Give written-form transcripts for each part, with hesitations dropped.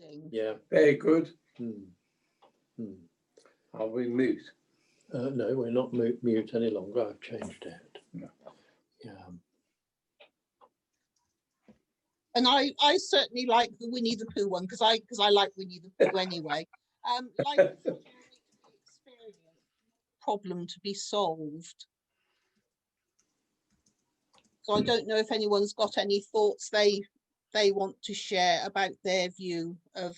recording. Yeah. Very good. Are we mute? No, we're not mute any longer. I've changed it. No. Yeah. And I certainly like the Winnie the Pooh one because I like Winnie the Pooh anyway. Like the experience, problem to be solved. So I don't know if anyone's got any thoughts they want to share about their view of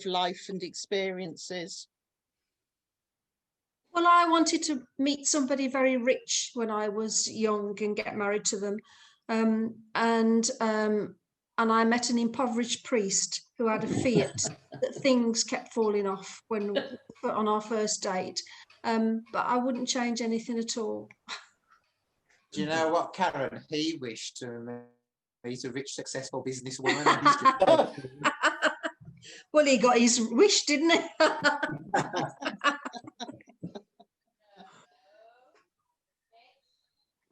life and experiences. Well, I wanted to meet somebody very rich when I was young and get married to them. And I met an impoverished priest who had a fiat that things kept falling off on our first date. But I wouldn't change anything at all. Do you know what, Karen? He wished to meet a rich, successful businesswoman. Well, he got his wish, didn't he?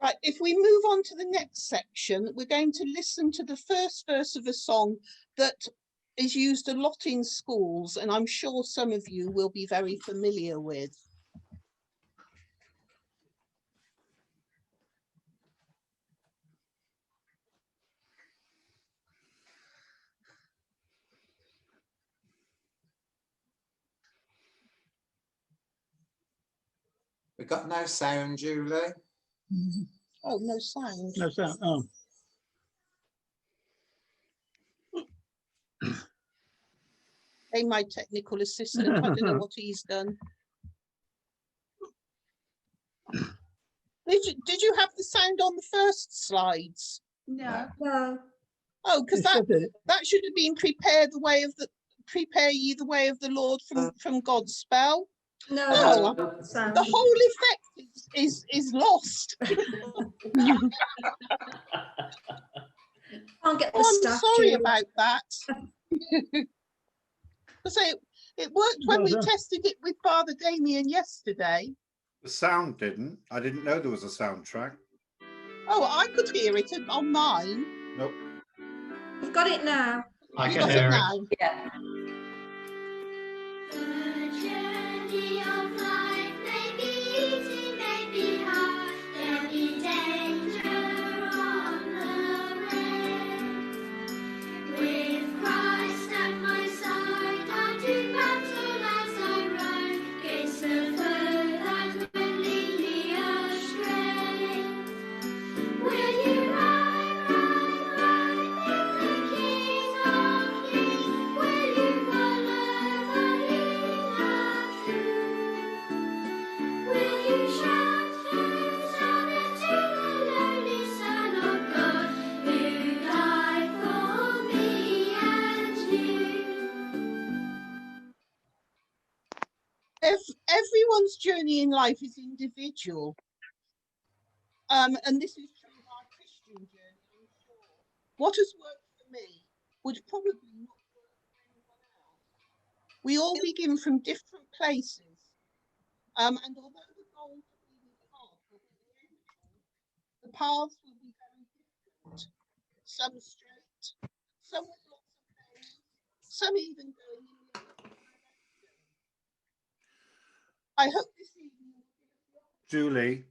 Right, if we move on to the next section, we're going to listen to the first verse of a song that is used a lot in schools, and I'm sure some of you will be very familiar with. We got no sound, Julie. Oh, no sound. No sound. Oh. Hey, my technical assistant, I don't know what he's done. Did you have the sound on the first slides? No. Oh, because that should have been prepare ye the way of the Lord from God's spell. No, Oh, the whole effect is lost. Can't get the I'm stuff, sorry Julie. about that. Because it worked when we tested it with Father Damien yesterday. The sound didn't. I didn't know there was a soundtrack. Oh, I could hear it on mine. Nope. We've got it now. I You can got hear it it. now. Yeah. The journey of life may be easy, may be hard, there'll be danger on the way. With Christ at my side, I do battle as I ride, against the foe that will lead me astray. Will you ride, ride, ride with the King of Kings? Will you follow the lead of truth? Will you shout Hosanna to the lowly Son of God, who died for me and you? Everyone's journey in life is individual. And this is true of our Christian journey, I'm sure. What has worked for me would probably not work for anyone else. We all begin from different places. And although the goal to be with God will be the end point, the paths will be very different. Some straight, some with lots of bends, some even going in the other direction. I hope this evening will give us the opportunity.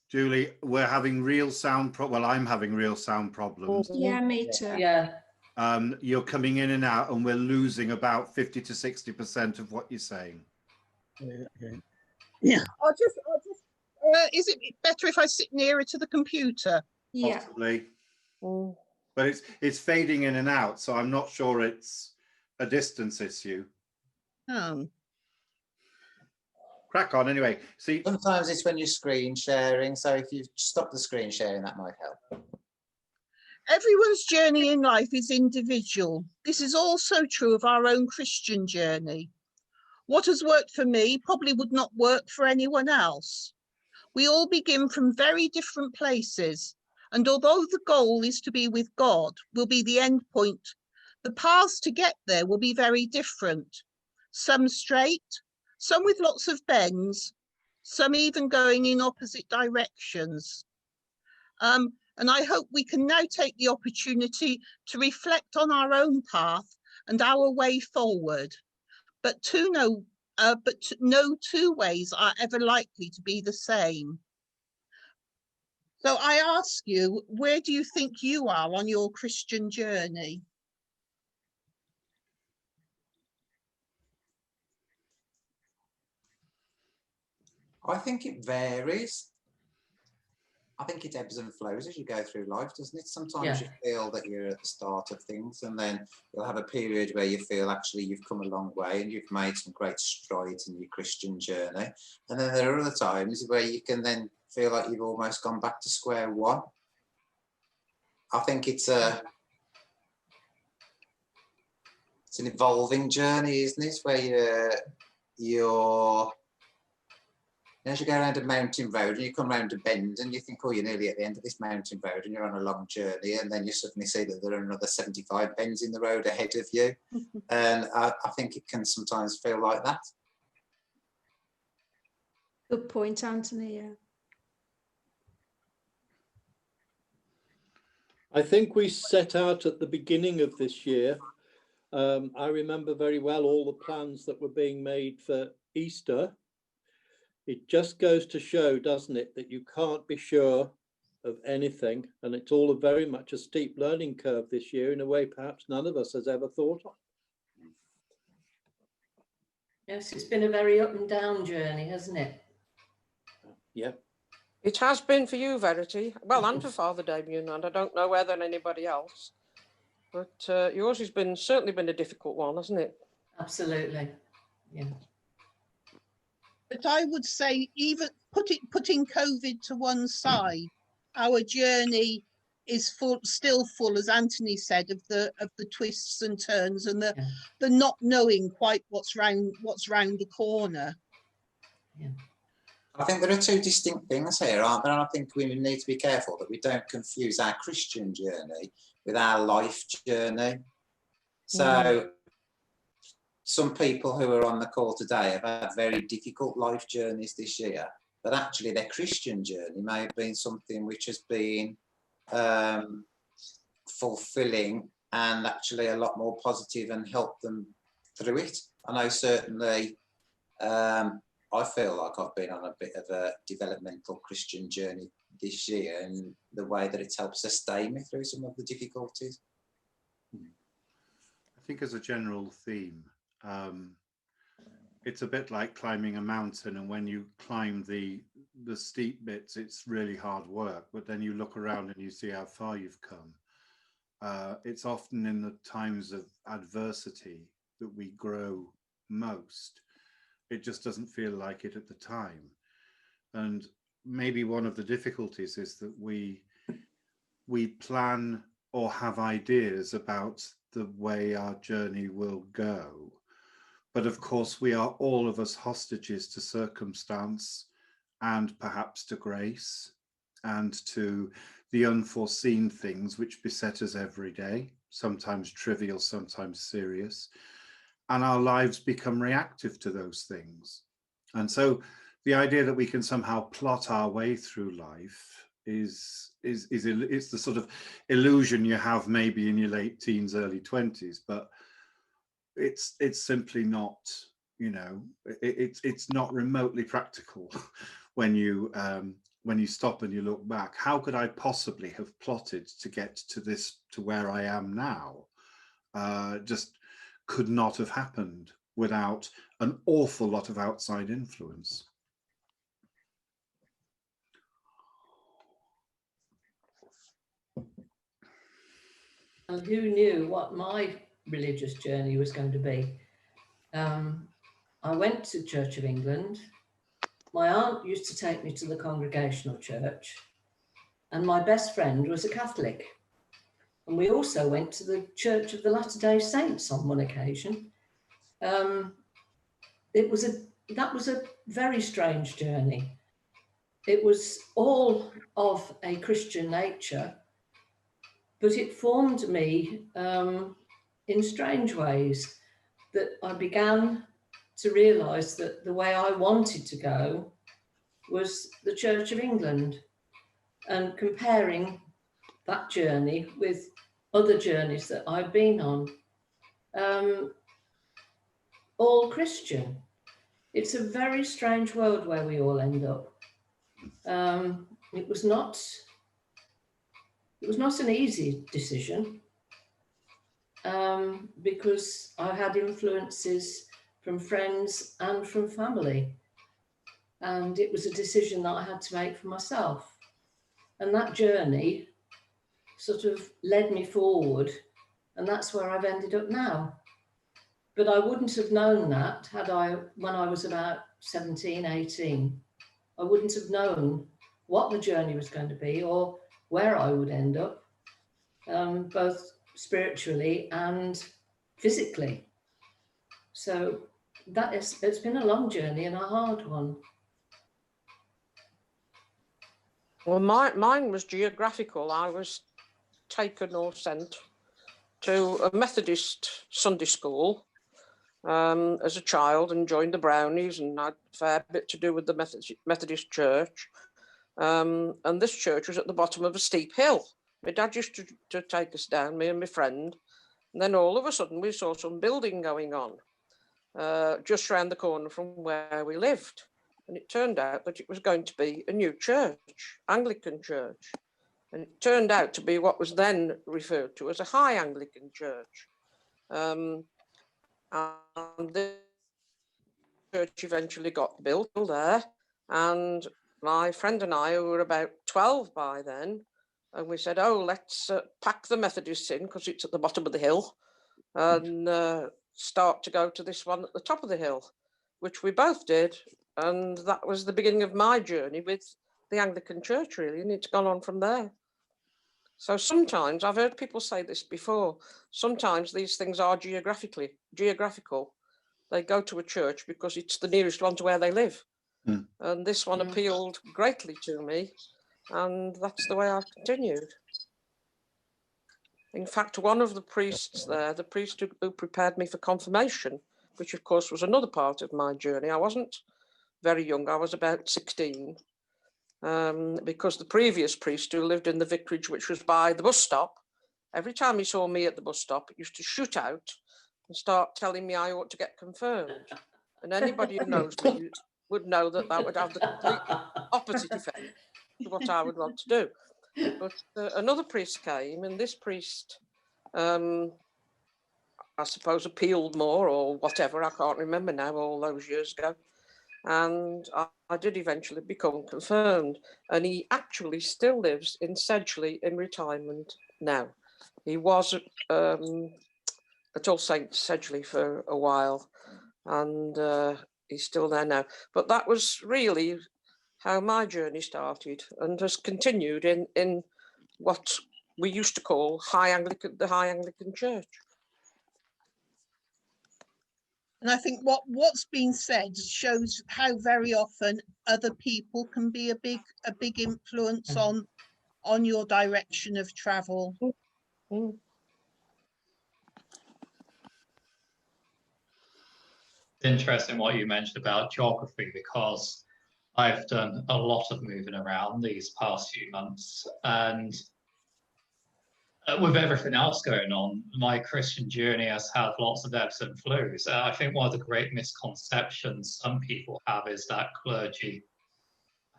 Julie, we're having real sound well, I'm having real sound problems. Yeah, me too. Yeah. You're coming in and out and we're losing about 50 to 60% of what you're saying. Yeah. I'll just is it better if I sit nearer to the computer? Yeah. Possibly. But it's fading in and out, so I'm not sure it's a distance issue. Crack on anyway. See, sometimes it's when you're screen sharing, so if you stop the screen sharing, that might help. Everyone's journey in life is individual. This is also true of our own Christian journey. What has worked for me probably would not work for anyone else. We all begin from very different places, and although the goal is to be with God, will be the end point, the paths to get there will be very different. Some straight, some with lots of bends, some even going in opposite directions. And I hope we can now take the opportunity to reflect on our own path and our way forward, but no two ways are ever likely to be the same. So I ask you, where do you think you are on your Christian journey? I think it varies. I think it ebbs and flows as you go through life, doesn't it? Sometimes you feel that you're at the start of things, and then you'll have a period where you feel actually you've come a long way and you've made some great strides in your Christian journey. And then there are other times where you can then feel like you've almost gone back to square one. I think it's an evolving journey, isn't it? Where you're as you go around a mountain road and you come round a bend and you think, oh, you're nearly at the end of this mountain road and you're on a long journey, and then you suddenly see that there are another 75 bends in the road ahead of you. And I think it can sometimes feel like that. Good point, Anthony. Yeah. I think we set out at the beginning of this year. I remember very well all the plans that were being made for Easter. It just goes to show, doesn't it, that you can't be sure of anything. And it's all very much a steep learning curve this year in a way perhaps none of us has ever thought of. Yes, it's been a very up and down journey, hasn't it? Yeah. It has been for you, Verity. Well, and for Father Damien, and I don't know whether anybody else. But yours has certainly been a difficult one, hasn't it? Absolutely. Yeah. But I would say, even putting COVID to one side, our journey is still full, as Anthony said, of the twists and turns and the not knowing quite what's round the corner. Yeah. I think there are two distinct things here, aren't there? And I think we need to be careful that we don't confuse our Christian journey with our life journey. So some people who are on the call today have had very difficult life journeys this year, but actually their Christian journey may have been something which has been fulfilling and actually a lot more positive and helped them through it. I know certainly I feel like I've been on a bit of a developmental Christian journey this year in the way that it's helped sustain me through some of the difficulties. I think as a general theme, it's a bit like climbing a mountain, and when you climb the steep bits, it's really hard work, but then you look around and you see how far you've come. It's often in the times of adversity that we grow most. It just doesn't feel like it at the time. And maybe one of the difficulties is that we plan or have ideas about the way our journey will go. But of course, we are all of us hostages to circumstance and perhaps to grace and to the unforeseen things which beset us every day, sometimes trivial, sometimes serious. And our lives become reactive to those things. And so the idea that we can somehow plot our way through life is the sort of illusion you have maybe in your late teens, early 20s, but it's simply not, you know, it's not remotely practical when you stop and you look back. How could I possibly have plotted to get to where I am now? Just could not have happened without an awful lot of outside influence. And who knew what my religious journey was going to be? I went to Church of England. My aunt used to take me to the Congregational Church, and my best friend was a Catholic. And we also went to the Church of the Latter-day Saints on one occasion. That was a very strange journey. It was all of a Christian nature, but it formed me in strange ways, that I began to realise that the way I wanted to go was the Church of England, and comparing that journey with other journeys that I've been on. all Christian. It's a very strange world where we all end up. It was not an easy decision, because I had influences from friends and from family, and it was a decision that I had to make for myself. And that journey sort of led me forward, and that's where I've ended up now. But I wouldn't have known that when I was about 17, 18. I wouldn't have known what the journey was going to be or where I would end up, both spiritually and physically. So it's been a long journey and a hard one. Well, mine was geographical. I was taken or sent to a Methodist Sunday school as a child and joined the Brownies, and had a fair bit to do with the Methodist church. And this church was at the bottom of a steep hill. My dad used to take us down, me and my friend, and then all of a sudden we saw some building going on just round the corner from where we lived. And it turned out that it was going to be a new church, Anglican church. And it turned out to be what was then referred to as a high Anglican church. And the church eventually got built there. And my friend and I, who were about 12 by then, and we said, oh, let's pack the Methodists in because it's at the bottom of the hill, and start to go to this one at the top of the hill, which we both did. And that was the beginning of my journey with the Anglican Church, really, and it's gone on from there. So sometimes, I've heard people say this before, sometimes these things are geographical. They go to a church because it's the nearest one to where they live. Mm. And this one appealed greatly to me, and that's the way I've continued. In fact, one of the priests there, the priest who prepared me for confirmation, which of course was another part of my journey. I wasn't very young, I was about 16, because the previous priest who lived in the vicarage, which was by the bus stop, every time he saw me at the bus stop, he used to shoot out and start telling me I ought to get confirmed. And anybody who knows me would know that that would have the complete opposite effect to what I would want to do. But another priest came, and this priest, I suppose, appealed more or whatever. I can't remember now, all those years ago. And I did eventually become confirmed. And he actually still lives in Sedgley in retirement now. He was at All Saints Sedgley for a while, and he's still there now. But that was really how my journey started, and has continued in what we used to call the High Anglican Church. And I think what's been said shows how very often other people can be a big influence on your direction of travel. Mm. It's interesting what you mentioned about geography, because I've done a lot of moving around these past few months, and with everything else going on, my Christian journey has had lots of ebbs and flows. I think one of the great misconceptions some people have is that clergy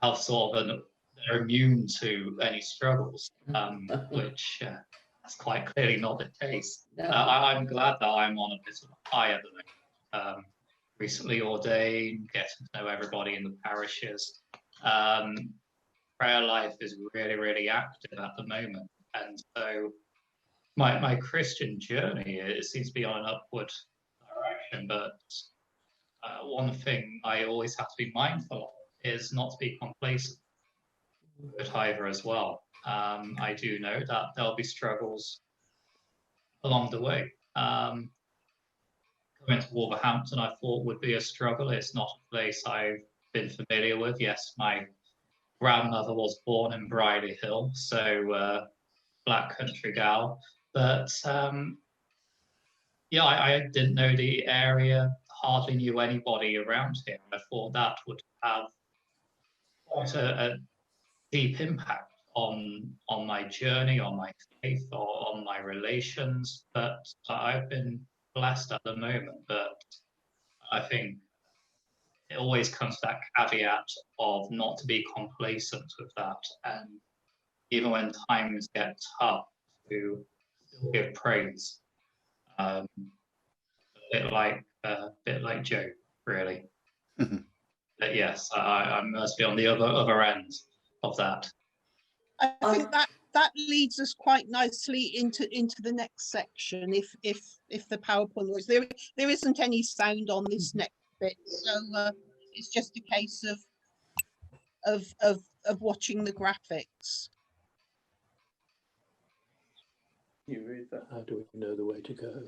have they're immune to any struggles, which that's quite clearly not the case. I'm glad that I'm on a bit of a high at the moment. Recently ordained, getting to know everybody in the parishes. Prayer life is really, really active at the moment. And so my Christian journey, it seems to be on an upward direction, but one thing I always have to be mindful of is not to be complacent, but either as well. I do know that there'll be struggles along the way. Coming to Wolverhampton, I thought would be a struggle. It's not a place I've been familiar with. Yes, my grandmother was born in Briley Hill, so Black Country gal. But yeah, I didn't know the area, hardly knew anybody around here. I thought that would have quite a deep impact on my journey, on my faith, or on my relations. But I've been blessed at the moment, but I think it always comes to that caveat of not to be complacent with that, and even when times get tough, to still give praise. A bit like Joe, really. But yes, I must be on the other end of that. I think that leads us quite nicely into the next section. If the PowerPoint was there isn't any sound on this next bit, so it's just a case of watching the graphics. You read that. How do we know the way to go?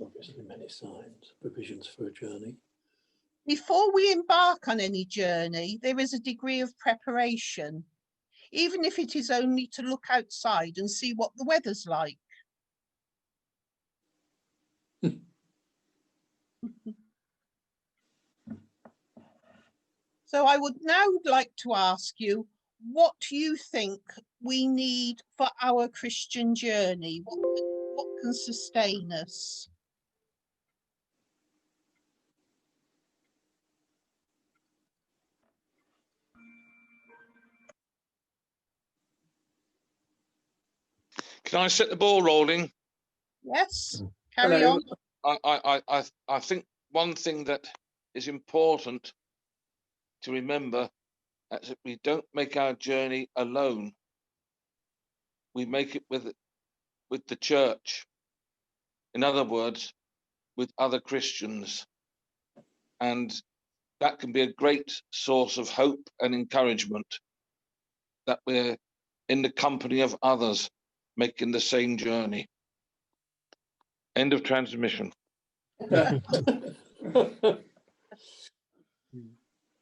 Obviously, many signs, provisions for a journey. Before we embark on any journey, there is a degree of preparation, even if it is only to look outside and see what the weather's like. So I would now like to ask you, what do you think we need for our Christian journey? What can sustain us? Can I set the ball rolling? Yes, carry on. I think one thing that is important to remember is that we don't make our journey alone. We make it with the church. In other words, with other Christians. And that can be a great source of hope and encouragement that we're in the company of others making the same journey. End of transmission. The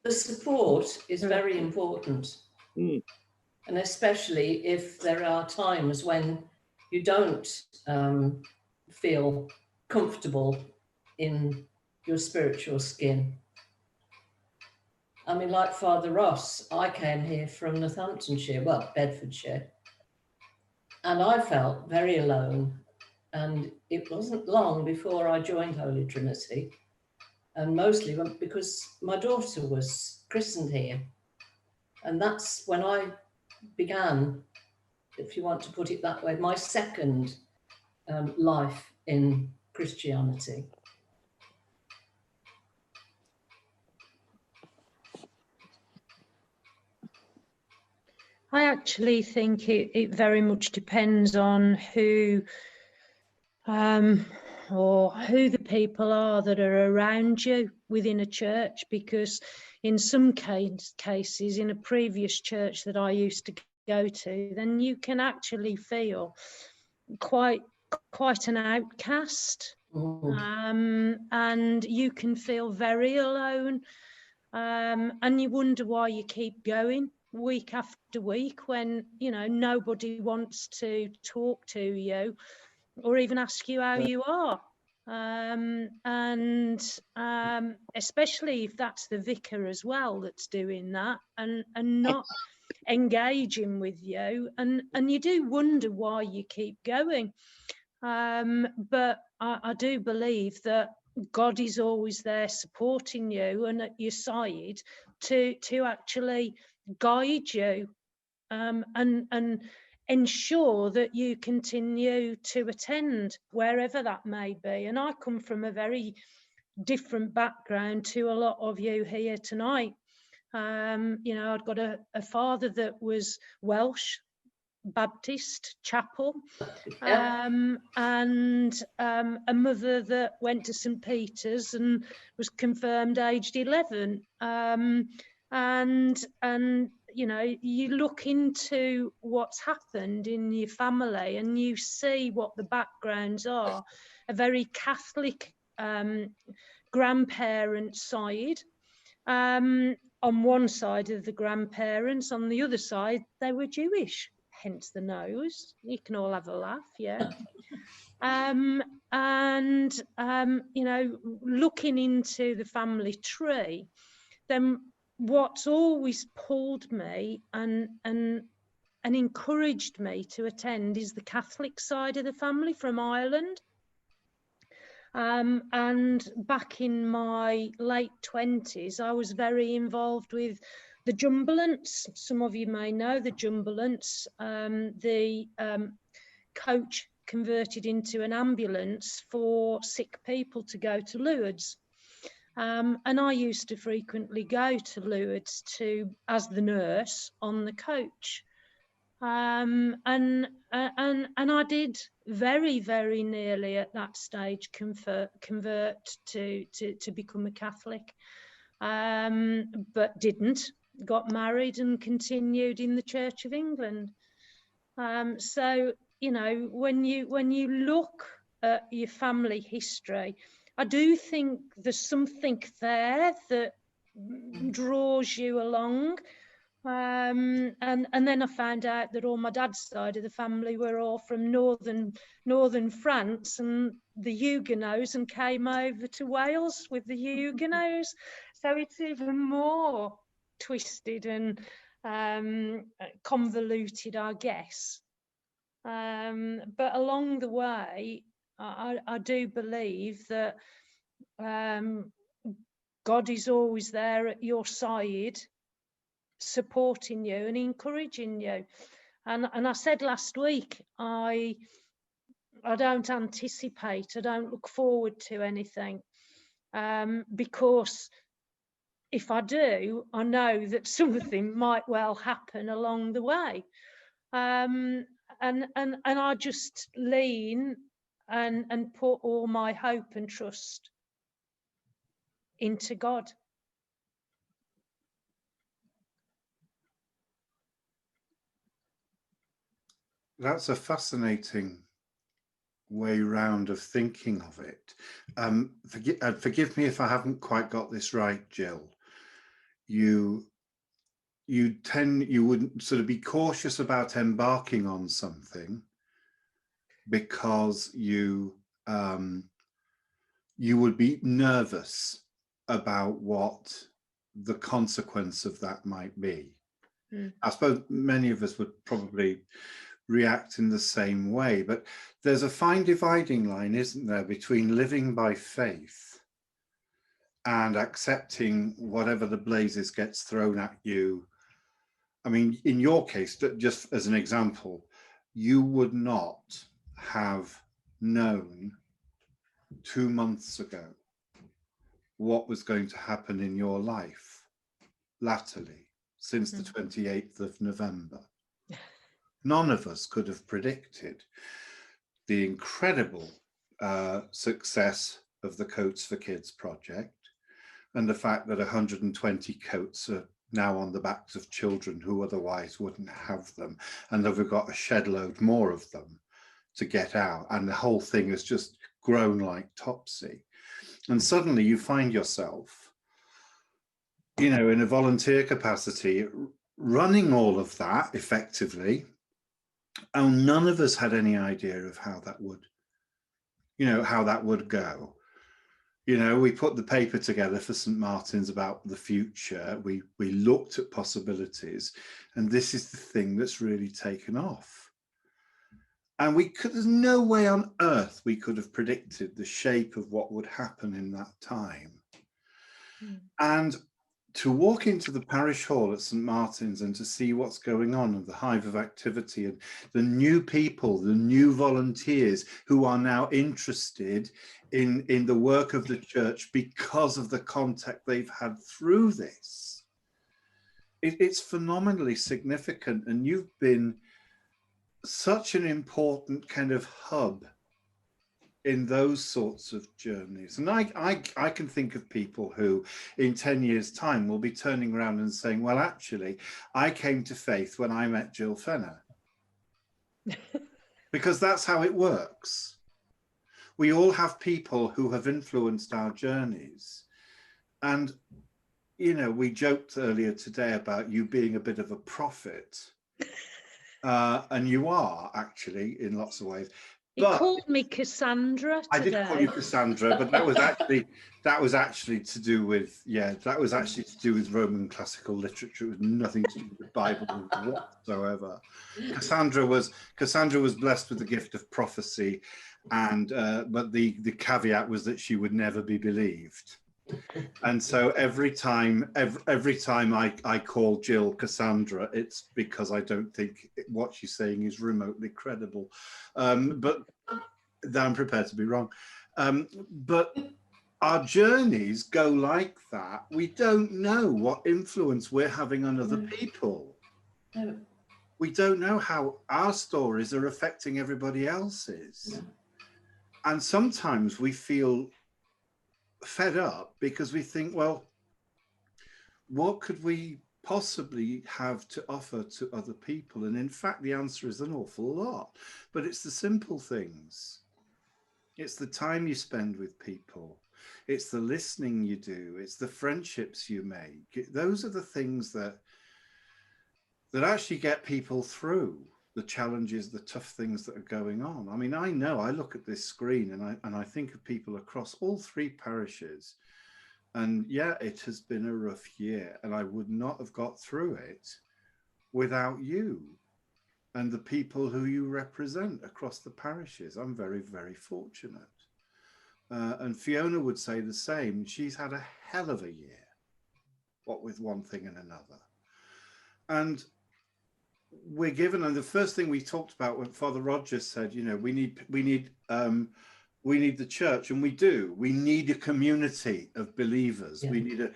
support is very important. And especially if there are times when you don't feel comfortable in your spiritual skin. I mean, like Father Ross, I came here from Northamptonshire, well, Bedfordshire, and I felt very alone. And it wasn't long before I joined Holy Trinity, and mostly because my daughter was christened here. And that's when I began, if you want to put it that way, my second life in Christianity. I actually think it very much depends on who the people are that are around you within a church, because in some cases, in a previous church that I used to go to, then you can actually feel quite an outcast, and you can feel very alone, and you wonder why you keep going week after week when, you know, nobody wants to talk to you or even ask you how you are. Especially if that's the vicar as well that's doing that and not engaging with you, and you do wonder why you keep going. But I do believe that God is always there supporting you and at your side to actually guide you and ensure that you continue to attend wherever that may be. And I come from a very different background to a lot of you here tonight. You know, I'd got a father that was Welsh, Baptist chapel, and a mother that went to St. Peter's and was confirmed aged 11. And you know, you look into what's happened in your family and you see what the backgrounds are. A very Catholic grandparent side. On one side of the grandparents, on the other side, they were Jewish, hence the nose. You can all have a laugh, yeah. You know, looking into the family tree, then what's always pulled me and and encouraged me to attend is the Catholic side of the family from Ireland. And back in my late 20s, I was very involved with the Jumbulants. Some of you may know the Jumbulants, the coach converted into an ambulance for sick people to go to Lourdes. And I used to frequently go to Lourdes as the nurse on the coach. And I did very, very nearly at that stage convert to become a Catholic, but didn't. Got married and continued in the Church of England. So, you know, when you look at your family history, I do think there's something there that draws you along. And then I found out that all my dad's side of the family were all from northern France and the Huguenots, and came over to Wales with the Huguenots. So it's even more twisted and convoluted, I guess. But along the way, I do believe that God is always there at your side, supporting you and encouraging you. And I said last week, I don't anticipate, I don't look forward to anything, because if I do, I know that something might well happen along the way. And I just lean and put all my hope and trust into God. That's a fascinating way round of thinking of it. Forgive me if I haven't quite got this right, Jill. You wouldn't sort of be cautious about embarking on something because you would be nervous about what the consequence of that might be. I suppose many of us would probably react in the same way, but there's a fine dividing line, isn't there, between living by faith and accepting whatever the blazes gets thrown at you. I mean, in your case, just as an example, you would not have known 2 months ago what was going to happen in your life latterly since the 28th of November. None of us could have predicted the incredible success of the Coats for Kids project and the fact that 120 coats are now on the backs of children who otherwise wouldn't have them, and that we've got a shed load more of them to get out, and the whole thing has just grown like topsy. And suddenly you find yourself, you know, in a volunteer capacity, running all of that effectively, and none of us had any idea of how that would, you know, how that would go. You know, we put the paper together for St. Martin's about the future. We looked at possibilities, and this is the thing that's really taken off. And there's no way on earth we could have predicted the shape of what would happen in that time. And to walk into the parish hall at St. Martin's and to see what's going on and the hive of activity and the new people, the new volunteers who are now interested in the work of the church because of the contact they've had through this. It's phenomenally significant, and you've been such an important kind of hub in those sorts of journeys. And I can think of people who in 10 years time will be turning around and saying, well, actually, I came to faith when I met Jill Fenner. Because that's how it works. We all have people who have influenced our journeys. And, you know, we joked earlier today about you being a bit of a prophet. And you are actually in lots of ways. He But called me Cassandra I today. did call you Cassandra, but that was actually to do with Roman classical literature. It was nothing to do with the Bible whatsoever. Cassandra was blessed with the gift of prophecy, and but the caveat was that she would never be believed. And so every time I call Jill Cassandra, it's because I don't think what she's saying is remotely credible. But I'm prepared to be wrong. But our journeys go like that. We don't know what influence we're having on other people. No. We don't know how our stories are affecting everybody else's. No. And sometimes we feel fed up because we think, well, what could we possibly have to offer to other people? And in fact, the answer is an awful lot, but it's the simple things. It's the time you spend with people. It's the listening you do. It's the friendships you make. Those are the things that actually get people through the challenges, the tough things that are going on. I mean, I know I look at this screen and I think of people across all 3 parishes, and yeah, it has been a rough year, and I would not have got through it without you and the people who you represent across the parishes. I'm very, very fortunate. And Fiona would say the same. She's had a hell of a year, what with one thing and another. And we're given, and the first thing we talked about when Father Rogers said, you know, we need the church, and we do. We need a community of believers. Yeah. We need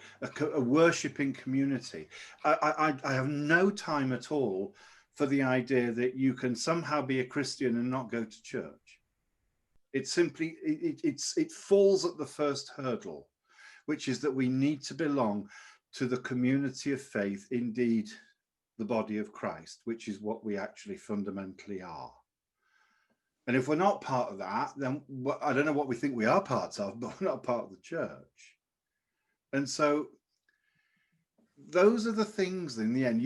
a worshipping community. I have no time at all for the idea that you can somehow be a Christian and not go to church. It simply, it falls at the first hurdle, which is that we need to belong to the community of faith, indeed the body of Christ, which is what we actually fundamentally are. And if we're not part of that, then I don't know what we think we are part of, but we're not part of the church. And so those are the things in the end.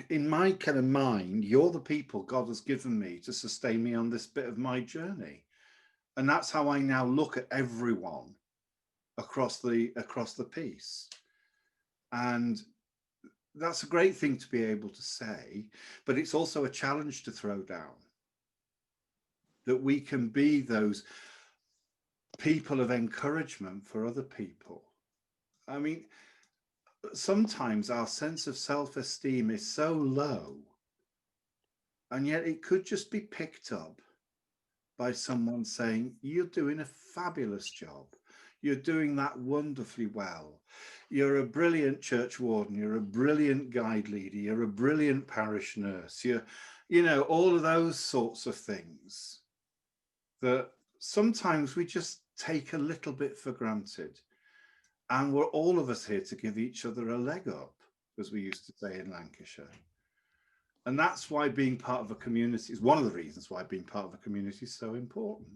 In my kind of mind, you're the people God has given me to sustain me on this bit of my journey. And that's how I now look at everyone across the piece. And that's a great thing to be able to say, but it's also a challenge to throw down. That we can be those people of encouragement for other people. I mean, sometimes our sense of self-esteem is so low, and yet it could just be picked up by someone saying, you're doing a fabulous job. You're doing that wonderfully well. You're a brilliant church warden. You're a brilliant guide leader. You're a brilliant parish nurse. You know, all of those sorts of things that sometimes we just take a little bit for granted. And we're all of us here to give each other a leg up, as we used to say in Lancashire. And that's why being part of a community is one of the reasons why being part of a community is so important.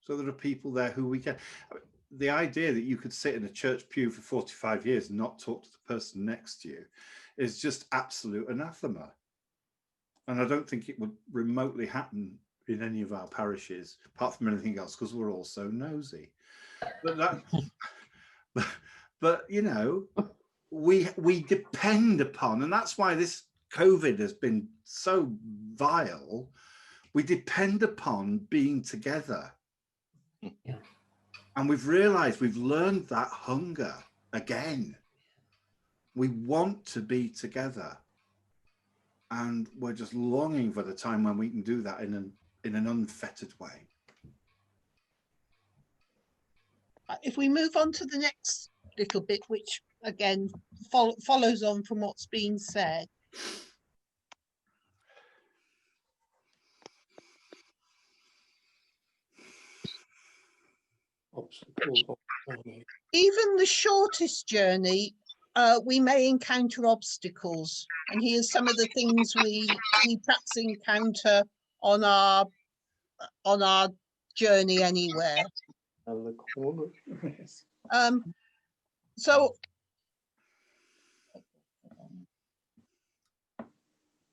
So there are people there who we get. The idea that you could sit in a church pew for 45 years and not talk to the person next to you is just absolute anathema. And I don't think it would remotely happen in any of our parishes, apart from anything else, because we're all so nosy. But you know, we depend upon, and that's why this COVID has been so vile. We depend upon being together. Yeah. And we've realized, we've learned that hunger again. We want to be together. And we're just longing for the time when we can do that in an unfettered way. If we move on to the next little bit, which again follows on from what's been said. Even the shortest journey, we may encounter obstacles, and here's some of the things we perhaps encounter on our journey anywhere. So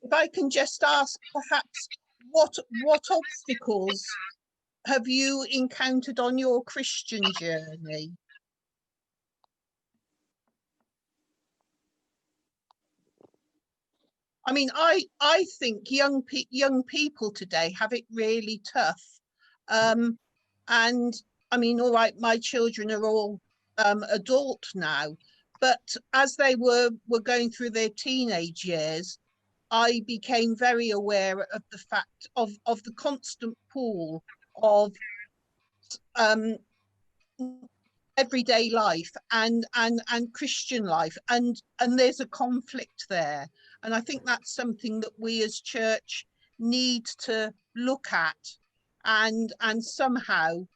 if I can just ask, perhaps, what obstacles have you encountered on your Christian journey? I mean, I think young people today have it really tough. And I mean, all right, my children are all adult now, but as they were going through their teenage years, I became very aware of the fact of the constant pool of everyday life and Christian life, and there's a conflict there, and I think that's something that we as church need to look at and somehow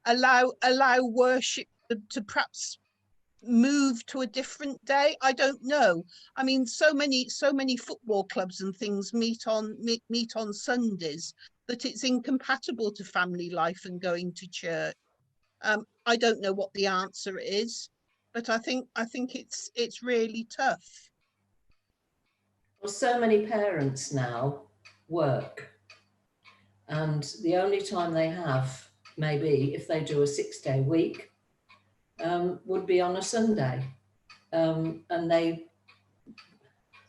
allow worship to perhaps move to a different day. I don't know. I mean, so many football clubs and things meet on Sundays that it's incompatible to family life and going to church. I don't know what the answer is, but I think it's really tough. Well, so many parents now work, and the only time they have, maybe if they do a 6-day week, would be on a Sunday, and they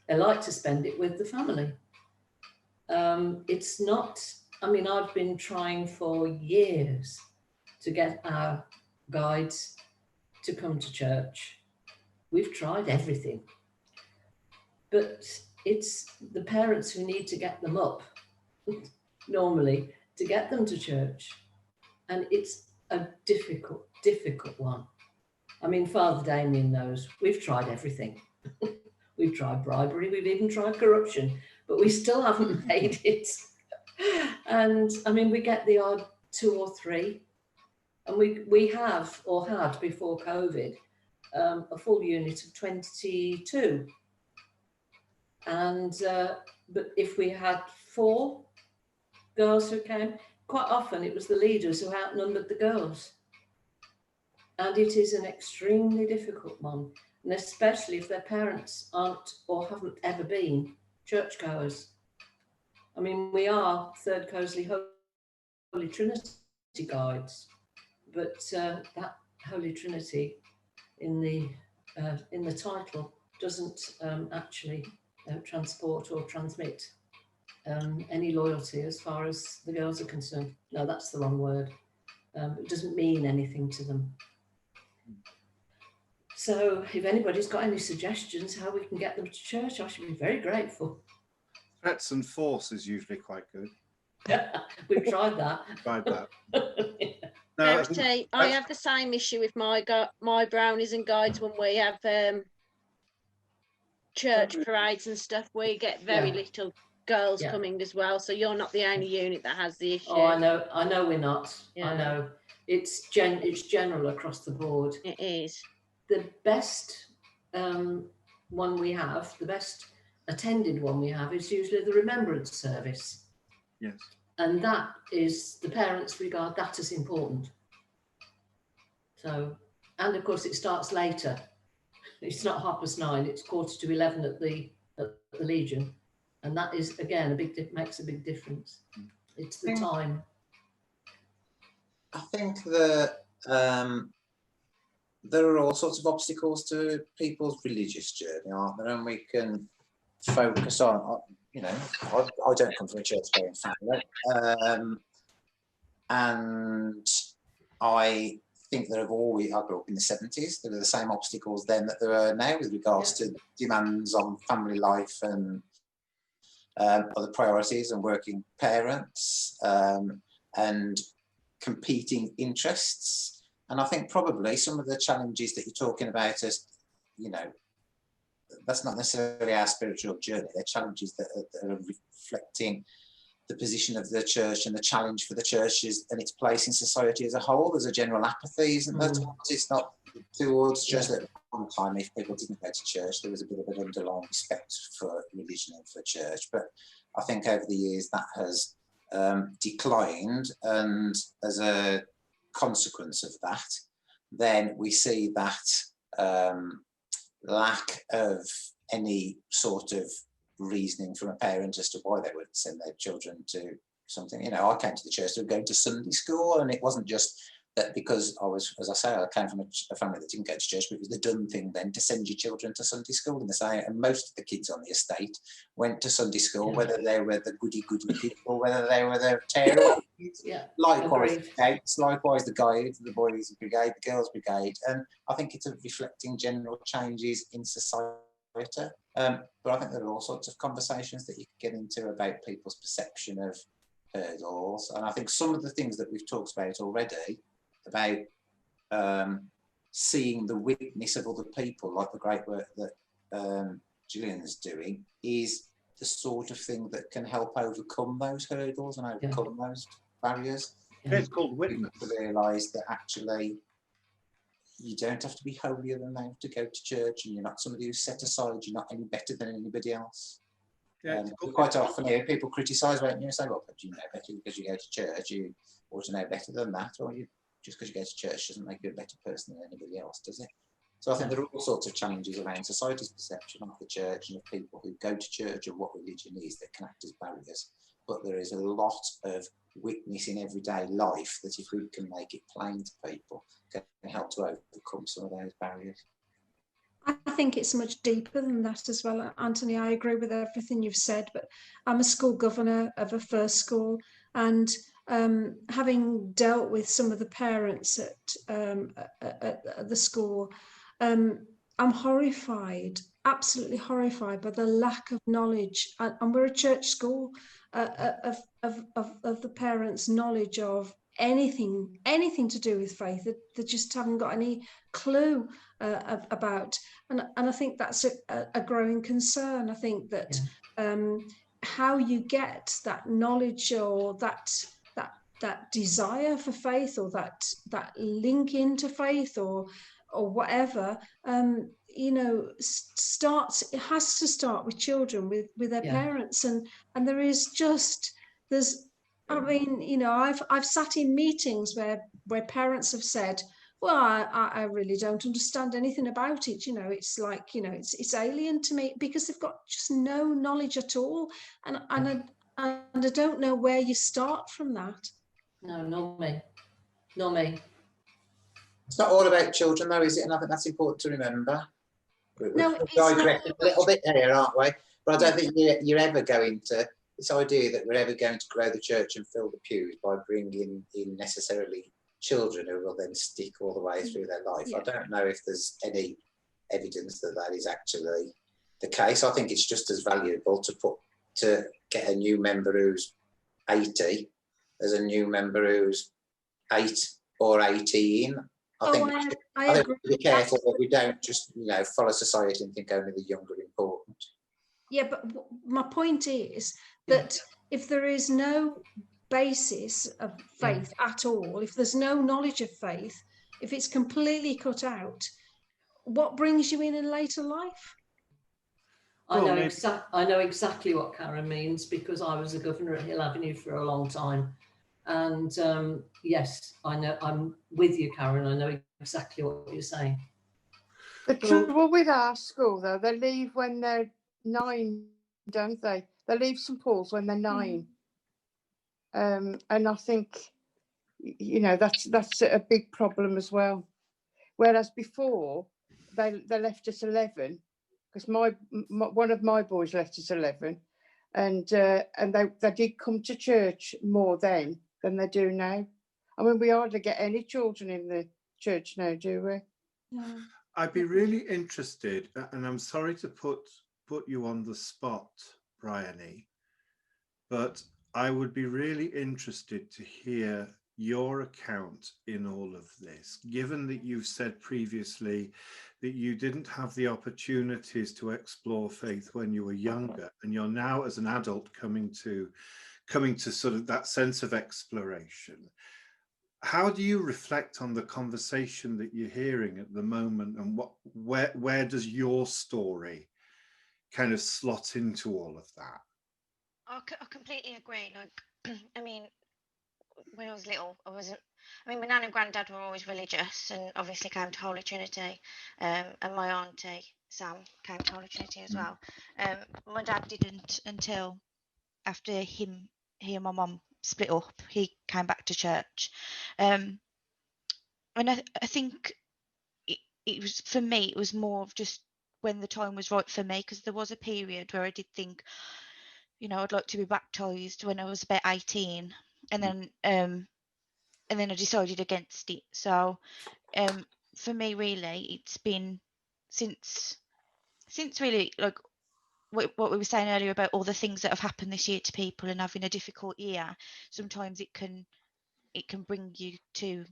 like to spend it with the family. It's not, I mean, I've been trying for years to get our guides to come to church. We've tried everything, but it's the parents who need to get them up normally to get them to church, and it's a difficult one. I mean, Father Damien knows we've tried everything. We've tried bribery, we've even tried corruption, but we still haven't made it. And I mean, we get the odd 2 or 3, and we have, or had before COVID, a full unit of 22. And but if we had 4 girls who came, quite often it was the leaders who outnumbered the girls. And it is an extremely difficult one, and especially if their parents aren't or haven't ever been churchgoers. I mean, we are Third Cosley Holy Trinity guides, but that Holy Trinity in the title doesn't actually transport or transmit any loyalty as far as the girls are concerned. No, that's the wrong word. It doesn't mean anything to them. So if anybody's got any suggestions how we can get them to church, I should be very grateful. Threats and force is usually quite good. We've tried that. Tried that. No, I have the same issue with my brownies and guides when we have church parades and stuff. We get very little girls coming as well, so you're not the only unit that has the issue. Oh, I know we're not. Yeah. I know it's general across the board. It is. The best one we have, the best attended one we have, is usually the remembrance service. Yes. And that is, the parents regard that as important. So, and of course it starts later. It's not 9:30, it's 11:15 at the Legion. And that is, again, makes a big difference. It's the time. I think that there are all sorts of obstacles to people's religious journey, aren't there? And we can focus on, you know, I don't come from a church-going family, and I think there have always, I grew up in the 70s, there were the same obstacles then that there are now with regards to demands on family life and other priorities and working parents and competing interests. And I think probably some of the challenges that you're talking about is, you know, that's not necessarily our spiritual journey. They're challenges that are reflecting the position of the church and the challenge for the churches and its place in society as a whole. There's a general apathy, isn't there? It's not towards church. That at one time, if people didn't go to church, there was a bit of an underlying respect for religion and for church. But I think over the years that has declined, and as a consequence of that, then we see that lack of any sort of reasoning from a parent as to why they would send their children to something. You know, I came to the church to go to Sunday school, and it wasn't just that because I was, as I say, I came from a family that didn't go to church, but it was the done thing then to send your children to Sunday school. And most of the kids on the estate went to Sunday school, whether they were the goody kids or whether they were the tearaway kids. Likewise, the scouts, likewise the guides, the boys' brigade, the girls' brigade. And I think it's reflecting general changes in society. But I think there are all sorts of conversations that you can get into about people's perception of hurdles. And I think some of the things that we've talked about already, about seeing the witness of other people, like the great work that Gillian's doing, is the sort of thing that can help overcome those hurdles and overcome those barriers. It's called witness. To realise that actually you don't have to be holier than thou to go to church, and you're not somebody who's set aside, you're not any better than anybody else. Quite often here people criticise, won't you, and say, well, but you know better because you go to church, you ought to know better than that, or you just because you go to church doesn't make you a better person than anybody else, does it? So I think there are all sorts of challenges around society's perception of the church and of people who go to church and what religion is that can act as barriers. But there is a lot of witness in everyday life that, if we can make it plain to people, can help to overcome some of those barriers. I think it's much deeper than that as well, Anthony. I agree with everything you've said, but I'm a school governor of a first school, and having dealt with some of the parents at the school, I'm horrified, absolutely horrified by the lack of knowledge, and we're a church school, of the parents' knowledge of anything to do with faith. They just haven't got any clue about, and I think that's a growing concern. I think that how you get that knowledge or that desire for faith, or that link into faith, or whatever, you know, it has to start with children, with their parents, and I mean, you know, I've sat in meetings where parents have said, well, I really don't understand anything about it. You know, it's like, you know, it's alien to me, because they've got just no knowledge at all, and I don't know where you start from that. No, not me. It's not all about children, though, is it? And I think that's important to remember. We're digressing a little bit here, aren't we? But I don't think you're ever going to, this idea that we're ever going to grow the church and fill the pews by bringing in necessarily children who will then stick all the way through their life. I don't know if there's any evidence that that is actually the case. I think it's just as valuable to get a new member who's 80 as a new member who's 8 or 18. I think we have to be careful that we don't just, you know, follow society and think only the young are important. Yeah, but my point is that if there is no basis of faith at all, if there's no knowledge of faith, if it's completely cut out, what brings you in later life? I know exactly what Karen means, because I was a governor at Hill Avenue for a long time. And yes, I know, I'm with you, Karen. I know exactly what you're saying. The trouble with our school, though, they leave when they're 9, don't they? They leave St Paul's when they're 9. And I think, you know, that's a big problem as well. Whereas before, they left us 11, because one of my boys left us 11, and they did come to church more then than they do now. I mean, we hardly get any children in the church now, do we? No. I'd be really interested, and I'm sorry to put you on the spot, Bryony, but I would be really interested to hear your account in all of this, given that you've said previously that you didn't have the opportunities to explore faith when you were younger, and you're now, as an adult, coming to sort of that sense of exploration. How do you reflect on the conversation that you're hearing at the moment, and where does your story kind of slot into all of that? I completely agree. Like, I mean, when I was little, my nan and granddad were always religious, and obviously came to Holy Trinity, and my auntie. Sam came to Holy Trinity as well. My dad didn't until after he and my mum split up. He came back to church, and I think it was, for me, it was more of just when the time was right for me, because there was a period where I did think, you know, I'd like to be baptized when I was about 18, and then I decided against it. So for me, really, it's been since really, like what we were saying earlier about all the things that have happened this year to people and having a difficult year. Sometimes it can bring you to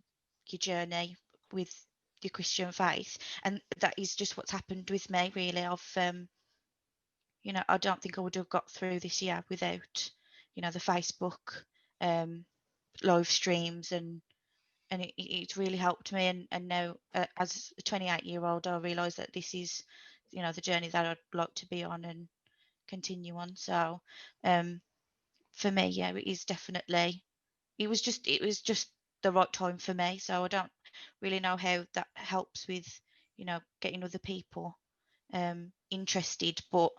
your journey with your Christian faith, and that is just what's happened with me, really. I've you know, I don't think I would have got through this year without, you know, the Facebook live streams, and it's really helped me. And now, as a 28-year-old, I realise that this is, you know, the journey that I'd like to be on and continue on. So for me, yeah, it is definitely, it was just the right time for me. So I don't really know how that helps with, you know, getting other people interested, but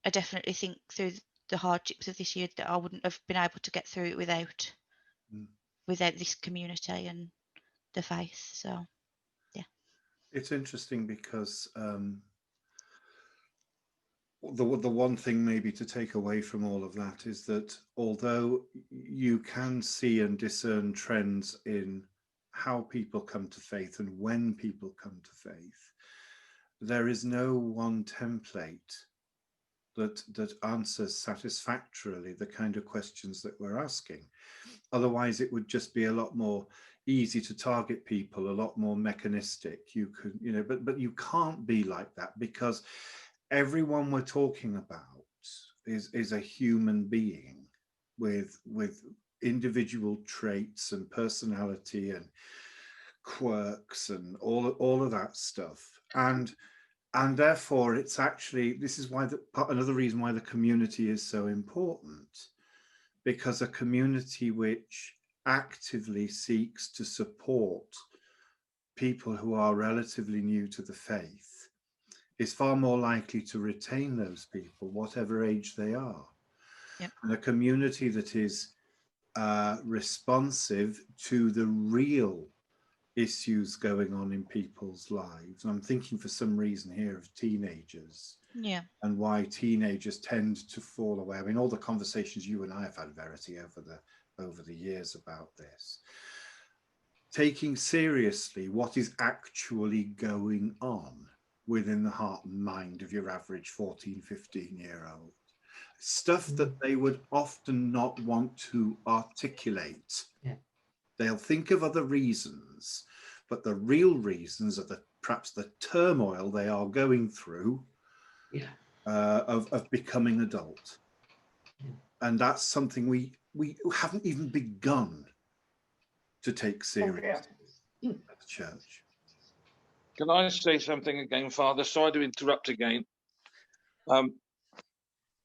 I definitely think through the hardships of this year that I wouldn't have been able to get through it without this community and the faith. So yeah, it's interesting because the one thing maybe to take away from all of that is that although you can see and discern trends in how people come to faith and when people come to faith, there is no one template that answers satisfactorily the kind of questions that we're asking. Otherwise, it would just be a lot more easy to target people, a lot more mechanistic. You could, you know, but you can't be like that, because everyone we're talking about is a human being with individual traits and personality and quirks and all of that stuff. And therefore, it's actually, this is why another reason why the community is so important, because a community which actively seeks to support people who are relatively new to the faith is far more likely to retain those people, whatever age they are. Yep. And a community that is responsive to the real issues going on in people's lives. And I'm thinking for some reason here of teenagers. Yeah. And why teenagers tend to fall away. I mean, all the conversations you and I have had, Verity, over the years about this. Taking seriously what is actually going on within the heart and mind of your average 14, 15-year-old. Stuff that they would often not want to articulate. Yeah. They'll think of other reasons, but the real reasons are perhaps the turmoil they are going through. Yeah. Of becoming adult. Yeah. And that's something we haven't even begun to take seriously at the church. Can I say something again, Father? Sorry to interrupt again.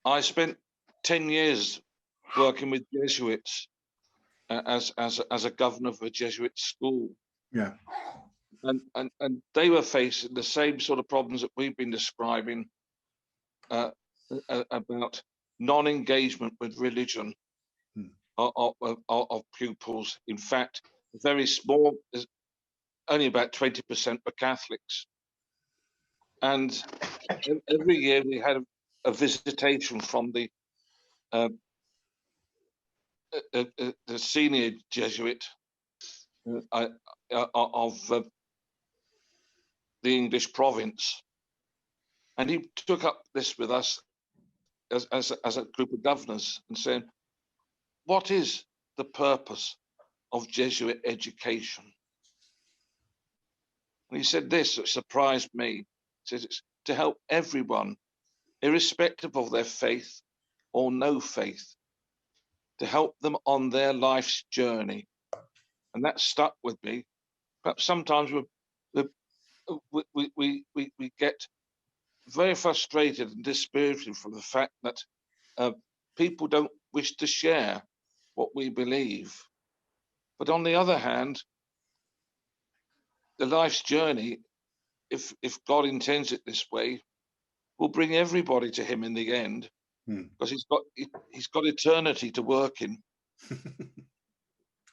I spent 10 years working with Jesuits as a governor of a Jesuit school. Yeah. And they were facing the same sort of problems that we've been describing about non-engagement with religion of pupils. In fact, very small, only about 20% were Catholics. And every year we had a visitation from the senior Jesuit of the English province. And he took up this with us as a group of governors and saying, what is the purpose of Jesuit education? And he said this, that surprised me. He says it's to help everyone, irrespective of their faith or no faith, to help them on their life's journey. And that stuck with me. Perhaps sometimes we get very frustrated and dispirited from the fact that people don't wish to share what we believe. But on the other hand, the life's journey if God intends it this way, will bring everybody to Him in the end, because He's got eternity to work in.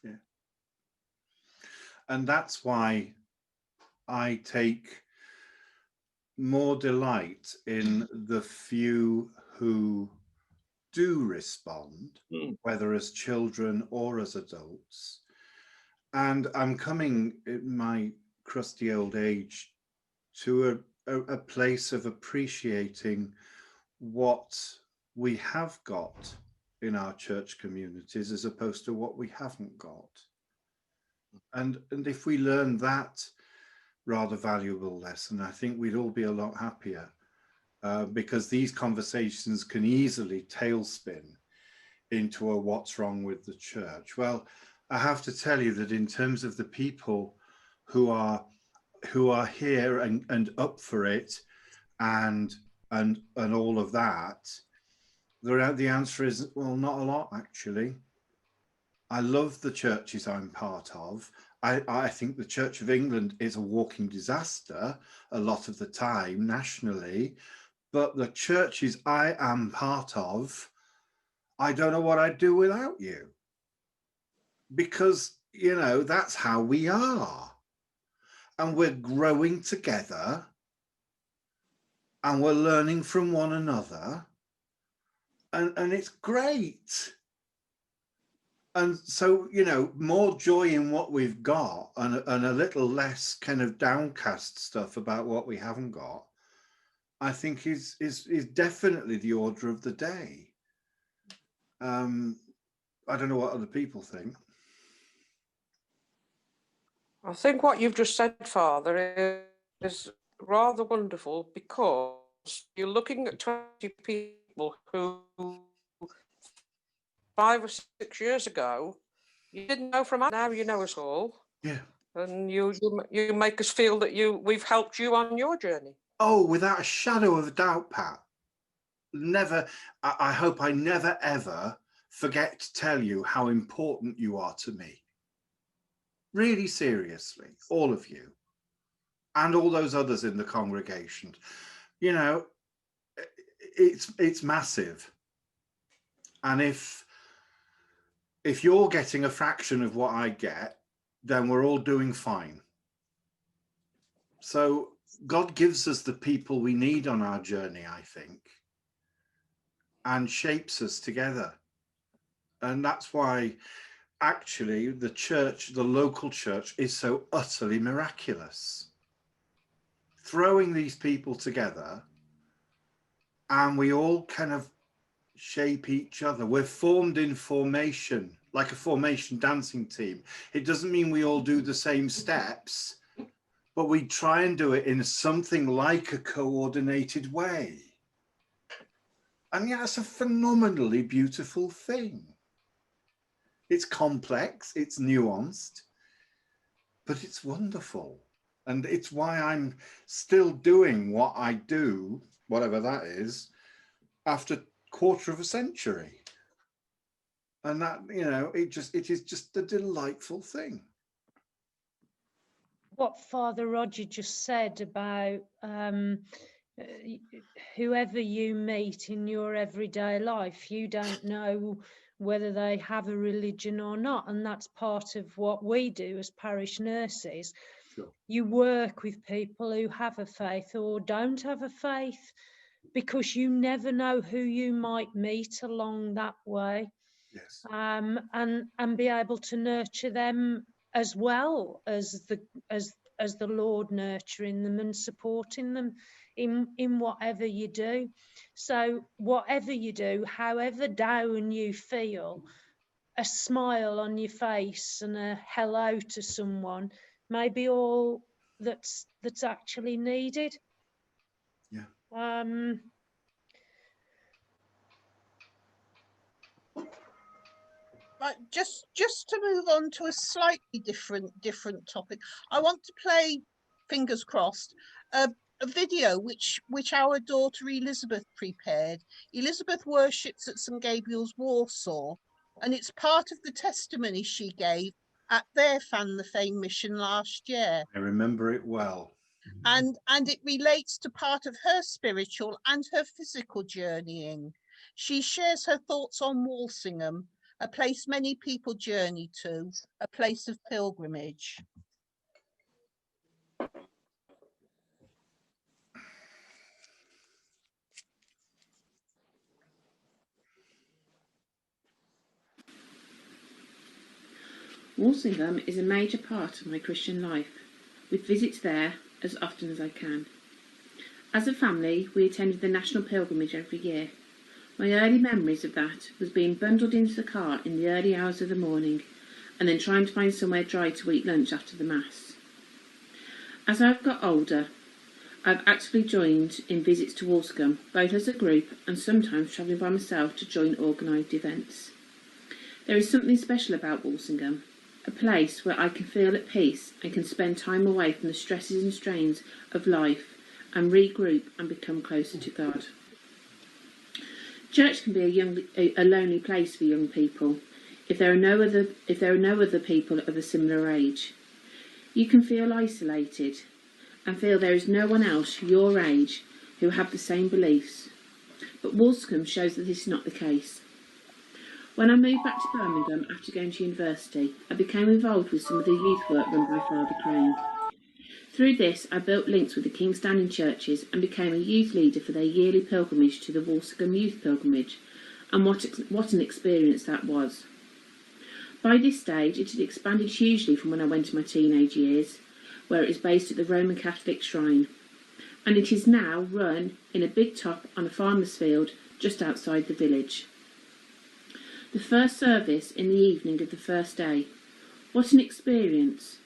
Yeah. And that's why I take more delight in the few who do respond, whether as children or as adults. And I'm coming in my crusty old age to a place of appreciating what we have got in our church communities as opposed to what we haven't got. And if we learn that rather valuable lesson, I think we'd all be a lot happier, because these conversations can easily tailspin into a what's wrong with the church. Well, I have to tell you that in terms of the people who are here and up for it and all of that, the answer is, well, not a lot, actually. I love the churches I'm part of. I think the Church of England is a walking disaster a lot of the time nationally, but the churches I am part of, I don't know what I'd do without you. Because, you know, that's how we are. And we're growing together and we're learning from one another. And it's great. And so, you know, more joy in what we've got and a little less kind of downcast stuff about what we haven't got, I think is definitely the order of the day. I don't know what other people think. I think what you've just said, Father, is rather wonderful, because you're looking at 20 people who 5 or 6 years ago you didn't know from us. Now you know us all. Yeah. And you make us feel that we've helped you on your journey. Oh, without a shadow of a doubt, Pat. Never. I hope I never ever forget to tell you how important you are to me. Really seriously, all of you, and all those others in the congregation. You know, it's massive. And if you're getting a fraction of what I get, then we're all doing fine. So God gives us the people we need on our journey, I think, and shapes us together. And that's why actually the church, the local church, is so utterly miraculous. Throwing these people together, and we all kind of shape each other. We're formed in formation, like a formation dancing team. It doesn't mean we all do the same steps, but we try and do it in something like a coordinated way. And yeah, it's a phenomenally beautiful thing. It's complex, it's nuanced, but it's wonderful. And it's why I'm still doing what I do, whatever that is, after a quarter of a century. And that, you know, it is just a delightful thing. What Father Roger just said about whoever you meet in your everyday life, you don't know whether they have a religion or not. And that's part of what we do as parish nurses. Sure. You work with people who have a faith or don't have a faith, because you never know who you might meet along that way. Yes. And be able to nurture them as well as the Lord nurturing them and supporting them in whatever you do. So whatever you do, however down you feel, a smile on your face and a hello to someone may be all that's actually needed. Yeah. Right, just to move on to a slightly different topic, I want to play, fingers crossed, a video which our daughter Elizabeth prepared. Elizabeth worships at St Gabriel's, Warsaw, and it's part of the testimony she gave at their Fan the Fame mission last year. I remember it well. and it relates to part of her spiritual and her physical journeying. She shares her thoughts on Walsingham, a place many people journey to, a place of pilgrimage. Walsingham is a major part of my Christian life, with visits there as often as I can. As a family, we attended the National Pilgrimage every year. My early memories of that was being bundled into the car in the early hours of the morning and then trying to find somewhere dry to eat lunch after the Mass. As I've got older, I've actively joined in visits to Walsingham, both as a group and sometimes travelling by myself to join organised events. There is something special about Walsingham, a place where I can feel at peace and can spend time away from the stresses and strains of life and regroup and become closer to God. Church can be a lonely place for young people if there are no other people of a similar age. You can feel isolated and feel there is no one else your age who have the same beliefs. But Walsingham shows that this is not the case. When I moved back to Birmingham after going to university, I became involved with some of the youth work run by Father Crane. Through this, I built links with the King's Standing churches and became a youth leader for their yearly pilgrimage to the Walsingham Youth Pilgrimage, and what an experience that was. By this stage, it had expanded hugely from when I went to my teenage years, where it is based at the Roman Catholic Shrine, and it is now run in a big top on a farmer's field just outside the village. The first service in the evening of the first day. What an experience!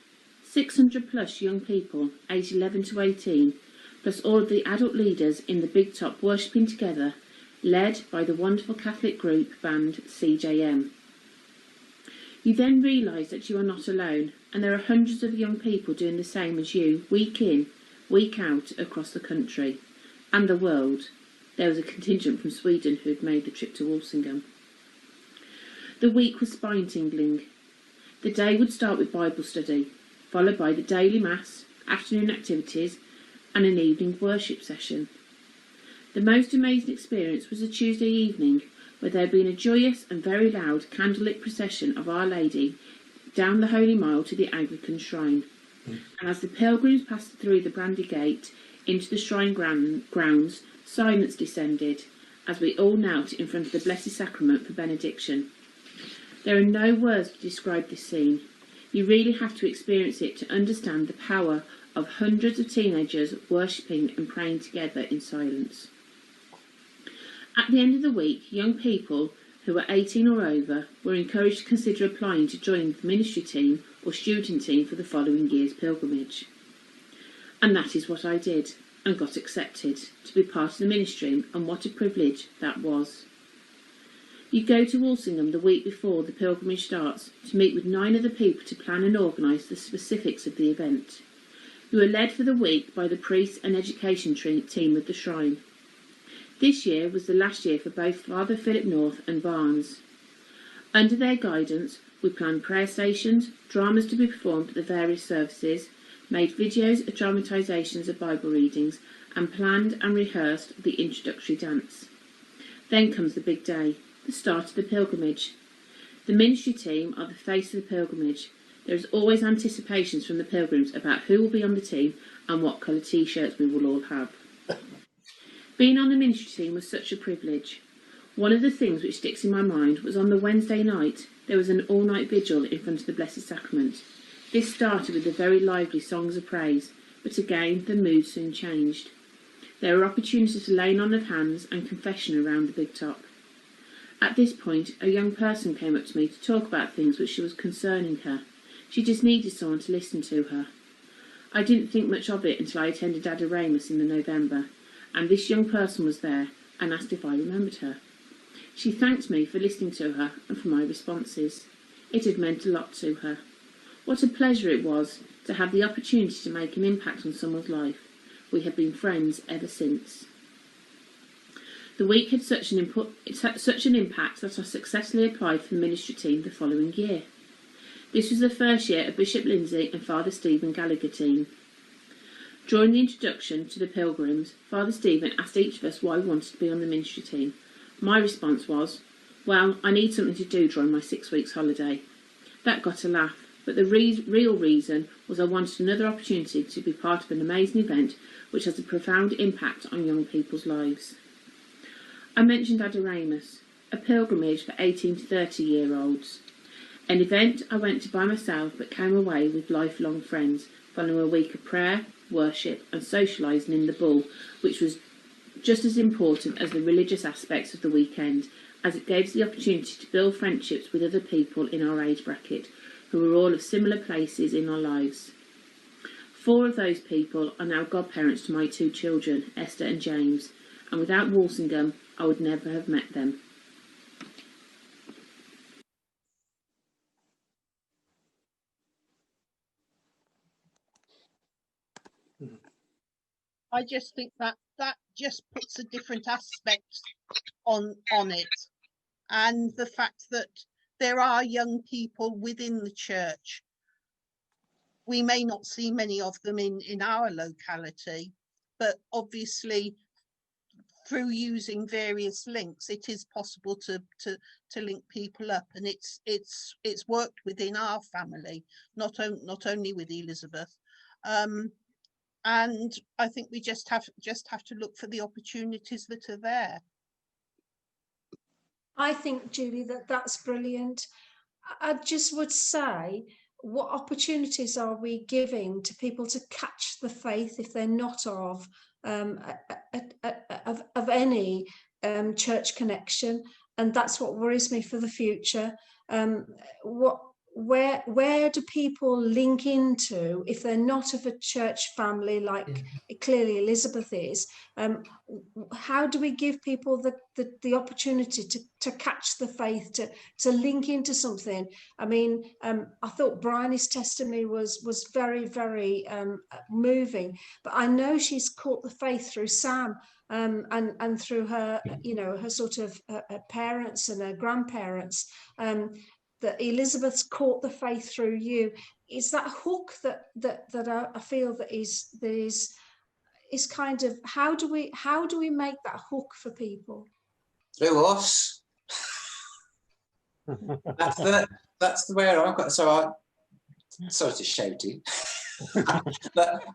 600 plus young people, aged 11 to 18, plus all of the adult leaders in the big top worshipping together, led by the wonderful Catholic group band CJM. You then realise that you are not alone, and there are hundreds of young people doing the same as you, week in, week out, across the country and the world. There was a contingent from Sweden who had made the trip to Walsingham. The week was spine-tingling. The day would start with Bible study, followed by the daily Mass, afternoon activities and an evening worship session. The most amazing experience was a Tuesday evening where there had been a joyous and very loud candlelit procession of Our Lady down the Holy Mile to the Anglican shrine. And as the pilgrims passed through the Brandy Gate into the shrine grounds, silence descended as we all knelt in front of the Blessed Sacrament for benediction. There are no words to describe this scene. You really have to experience it to understand the power of hundreds of teenagers worshipping and praying together in silence. At the end of the week, young people who were 18 or over were encouraged to consider applying to join the ministry team or student team for the following year's pilgrimage. And that is what I did, and got accepted to be part of the ministry, and what a privilege that was. You go to Walsingham the week before the pilgrimage starts to meet with 9 other people to plan and organise the specifics of the event. You are led for the week by the priests and education team of the shrine. This year was the last year for both Father Philip North and Barnes. Under their guidance, we planned prayer stations, dramas to be performed at the various services, made videos of dramatisations of Bible readings, and planned and rehearsed the introductory dance. Then comes the big day, the start of the pilgrimage. The ministry team are the face of the pilgrimage. There is always anticipations from the pilgrims about who will be on the team and what colour t-shirts we will all have. Being on the ministry team was such a privilege. One of the things which sticks in my mind was on the Wednesday night there was an all-night vigil in front of the Blessed Sacrament. This started with the very lively songs of praise, but again the mood soon changed. There were opportunities for laying on of hands and confession around the big top. At this point, a young person came up to me to talk about things which was concerning her. She just needed someone to listen to her. I didn't think much of it until I attended Adoramus in the November, and this young person was there and asked if I remembered her. She thanked me for listening to her and for my responses. It had meant a lot to her. What a pleasure it was to have the opportunity to make an impact on someone's life. We have been friends ever since. The week had such an impact that I successfully applied for the ministry team the following year. This was the first year of Bishop Lindsay and Father Stephen Gallagher team. During the introduction to the pilgrims, Father Stephen asked each of us why we wanted to be on the ministry team. My response was, well, I need something to do during my 6 weeks holiday. That got a laugh, but the real reason was I wanted another opportunity to be part of an amazing event which has a profound impact on young people's lives. I mentioned Adoramus, a pilgrimage for 18 to 30-year-olds. An event I went to by myself but came away with lifelong friends following a week of prayer, worship and socialising in the Bull, which was just as important as the religious aspects of the weekend, as it gave us the opportunity to build friendships with other people in our age bracket who were all of similar places in our lives. 4 of those people are now godparents to my 2 children, Esther and James, and without Walsingham I would never have met them. I just think that just puts a different aspect on it, and the fact that there are young people within the church. We may not see many of them in our locality, but obviously through using various links, it is possible to link people up, and it's worked within our family, not only with Elizabeth. And I think we just have to look for the opportunities that are there. I think, Julie, that's brilliant. I just would say, what opportunities are we giving to people to catch the faith if they're not of any church connection? And that's what worries me for the future. Where do people link into if they're not of a church family like clearly Elizabeth is? How do we give people the opportunity to catch the faith, to link into something? I mean, I thought Bryony's testimony was very, very moving, but I know she's caught the faith through Sam. And through her, her sort of her parents and her grandparents, that Elizabeth's caught the faith through you. Is that hook that I feel that is kind of, how do we make that hook for people? Through us. That's the way I've got. So sorry to shout it.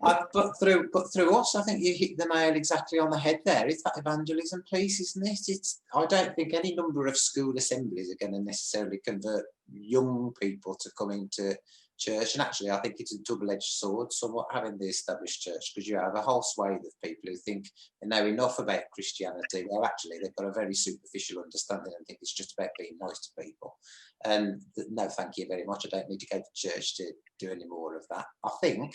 but through us, I think you hit the nail exactly on the head there. It's that evangelism piece, isn't it? I don't think any number of school assemblies are going to necessarily convert young people to come into church. And actually, I think it's a double-edged sword, somewhat, having the established church, because you have a whole swathe of people who think they know enough about Christianity, where actually they've got a very superficial understanding and think it's just about being nice to people. And no, thank you very much. I don't need to go to church to do any more of that. I think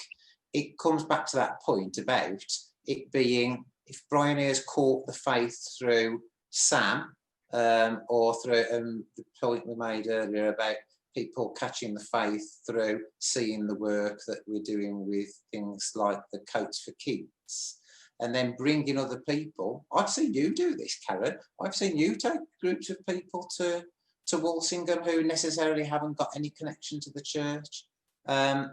it comes back to that point about it being, if Bryony has caught the faith through Sam, or through the point we made earlier about people catching the faith through seeing the work that we're doing with things like the Coats for Kids, and then bringing other people. I've seen you do this, Karen. I've seen you take groups of people to Walsingham who necessarily haven't got any connection to the church. I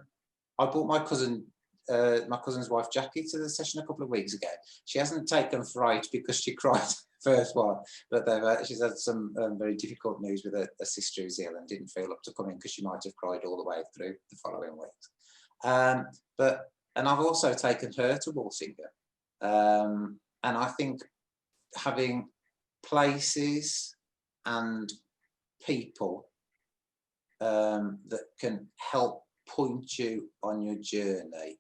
brought my cousin's wife Jackie to the session a couple of weeks ago. She hasn't taken fright because she cried first one, but she's had some very difficult news with a sister who's ill and didn't feel up to coming because she might have cried all the way through the following weeks. And I've also taken her to Walsingham, and I think having places and people that can help point you on your journey,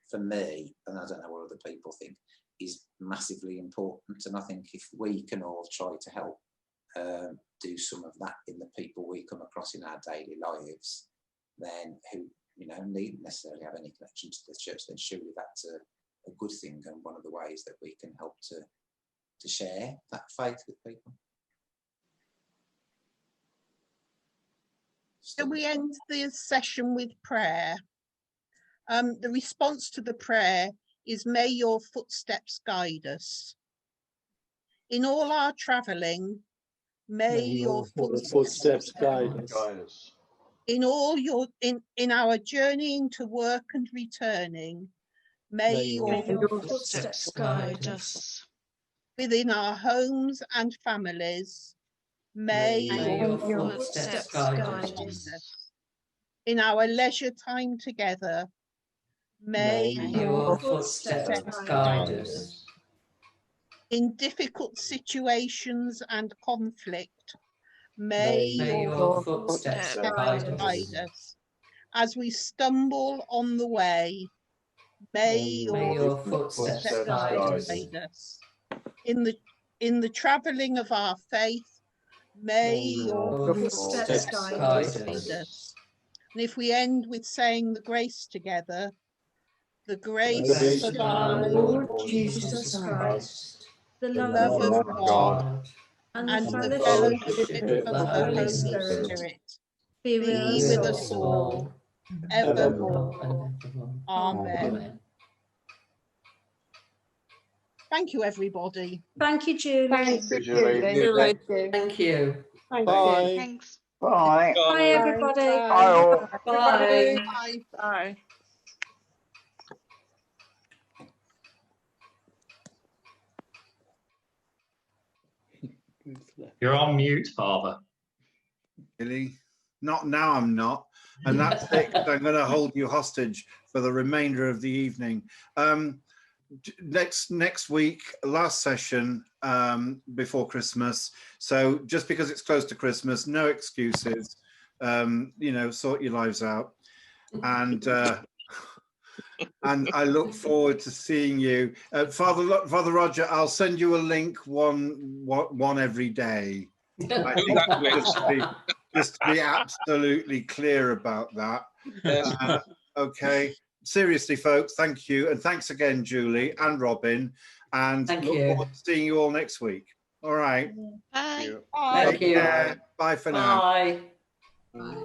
for me, and I don't know what other people think, is massively important. And I think if we can all try to help do some of that in the people we come across in our daily lives, then who needn't necessarily have any connection to the church, then surely that's a good thing, and one of the ways that we can help to share that faith with people. So we end the session with prayer. The response to the prayer is, may your footsteps guide us. In all our travelling, may your footsteps guide us. In our journeying to work and returning, May May your May your footsteps footsteps guide us. within our homes and families. May May your your footsteps footsteps guide guide us. us. In our leisure time together, may May your your footsteps footsteps guide guide us. us. In difficult situations and conflict, may May your your footsteps footsteps guide guide us. us. As we stumble on the way, may May your your footsteps footsteps guide us. guide us. In the travelling of our faith, may your Your footsteps footsteps guide guide us. us. And if we end with saying the grace together, the grace Grace of of our our Lord Lord Jesus Jesus Christ, Christ, The the love love of of God God, and and the the fellowship fellowship of of the the Holy Holy Spirit Spirit be with be us with with us us all, all, evermore. and evermore. Amen. Amen. Thank you, everybody. Thank you, Julie. Thank you, Julie. Julie. Thank you. Thank you. Bye. Thanks. Bye. Bye, everybody. Bye all. Bye. Bye. Bye. You're on mute, Father. Really? Not now, I'm not. And that's it, 'cause I'm going to hold you hostage for the remainder of the evening. Next week, last session before Christmas. So just because it's close to Christmas, no excuses. Sort your lives out. And and I look forward to seeing you. Father Roger, I'll send you a link one every day. I think just to be absolutely clear about that. Yes. Okay. Seriously, folks, thank you. And thanks again, Julie and Robin. And Thank look you. forward to seeing you all next week. All right. Bye. Thank you. Bye for now. Bye. Bye.